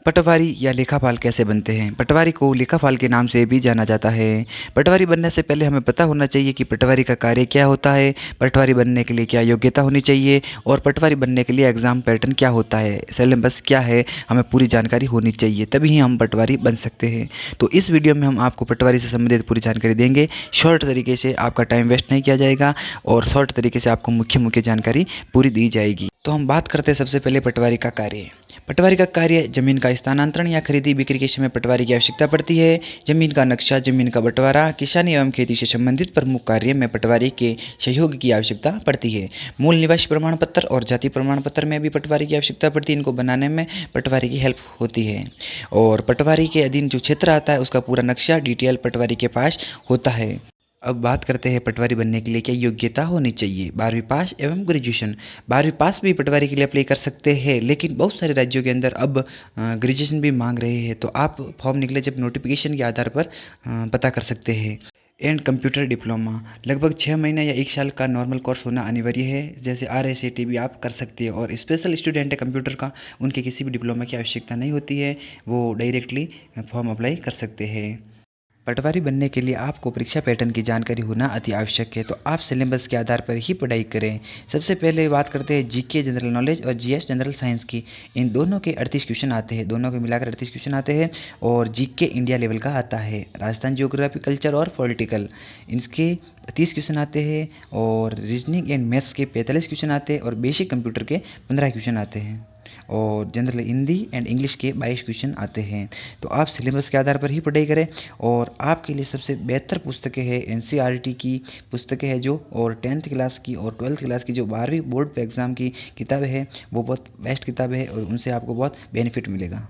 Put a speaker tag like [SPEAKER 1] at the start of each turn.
[SPEAKER 1] पटवारी या लेखापाल कैसे बनते हैं? पटवारी को लेखापाल के नाम से भी जाना जाता है। पटवारी बनने से पहले हमें पता होना चाहिए कि पटवारी का कार्य क्या होता है, पटवारी बनने के लिए क्या योग्यता होनी चाहिए और पटवारी बनने के लिए एग्ज़ाम पैटर्न क्या होता है, सिलेबस क्या है, हमें पूरी जानकारी होनी चाहिए, तभी ही हम पटवारी बन सकते हैं। तो इस वीडियो में हम आपको पटवारी से संबंधित पूरी जानकारी देंगे। शॉर्ट तरीके से आपका टाइम वेस्ट नहीं किया जाएगा और शॉर्ट तरीके से आपको मुख्य मुख्य जानकारी पूरी दी जाएगी। तो हम बात करते हैं सबसे पहले पटवारी का कार्य। पटवारी का कार्य जमीन का स्थानांतरण या खरीदी बिक्री के समय पटवारी की आवश्यकता पड़ती है। जमीन का नक्शा, जमीन का बंटवारा, किसानी एवं खेती से संबंधित प्रमुख कार्य में पटवारी के सहयोग की आवश्यकता पड़ती है। मूल निवासी प्रमाण पत्र और जाति प्रमाण पत्र में भी पटवारी की आवश्यकता पड़ती है। इनको बनाने में पटवारी की हेल्प होती है और पटवारी के अधीन जो क्षेत्र आता है उसका पूरा नक्शा डिटेल पटवारी के पास होता है। अब बात करते हैं पटवारी बनने के लिए क्या योग्यता होनी चाहिए। 12वीं पास एवं ग्रेजुएशन। 12वीं पास भी पटवारी के लिए अप्लाई कर सकते हैं, लेकिन बहुत सारे राज्यों के अंदर अब ग्रेजुएशन भी मांग रहे हैं, तो आप फॉर्म निकले जब नोटिफिकेशन के आधार पर पता कर सकते हैं। एंड कंप्यूटर डिप्लोमा लगभग 6 महीने या 1 साल का नॉर्मल कोर्स होना अनिवार्य है। जैसे RSAT भी आप कर सकते हैं और स्पेशल स्टूडेंट है कंप्यूटर का, उनके किसी भी डिप्लोमा की आवश्यकता नहीं होती है, वो डायरेक्टली फॉर्म अप्लाई कर सकते हैं। पटवारी बनने के लिए आपको परीक्षा पैटर्न की जानकारी होना अति आवश्यक है, तो आप सिलेबस के आधार पर ही पढ़ाई करें। सबसे पहले बात करते हैं जीके जनरल नॉलेज और जीएस जनरल साइंस की। इन दोनों के 38 क्वेश्चन आते हैं, दोनों के मिलाकर 38 क्वेश्चन आते हैं और जीके इंडिया लेवल का आता है। राजस्थान ज्योग्राफी, कल्चर और पॉलिटिकल, इसके 30 क्वेश्चन आते हैं और रीजनिंग एंड मैथ्स के 45 क्वेश्चन आते हैं और बेसिक कंप्यूटर के 15 क्वेश्चन आते हैं और जनरल हिंदी एंड इंग्लिश के 22 क्वेश्चन आते हैं। तो आप सिलेबस के आधार पर ही पढ़ाई करें और आपके लिए सबसे बेहतर पुस्तकें हैं NCERT की पुस्तकें हैं जो, और 10th क्लास की और 12th क्लास की जो 12वीं बोर्ड पे एग्ज़ाम की किताबें हैं वो बहुत बेस्ट किताबें हैं और उनसे आपको बहुत बेनिफिट मिलेगा।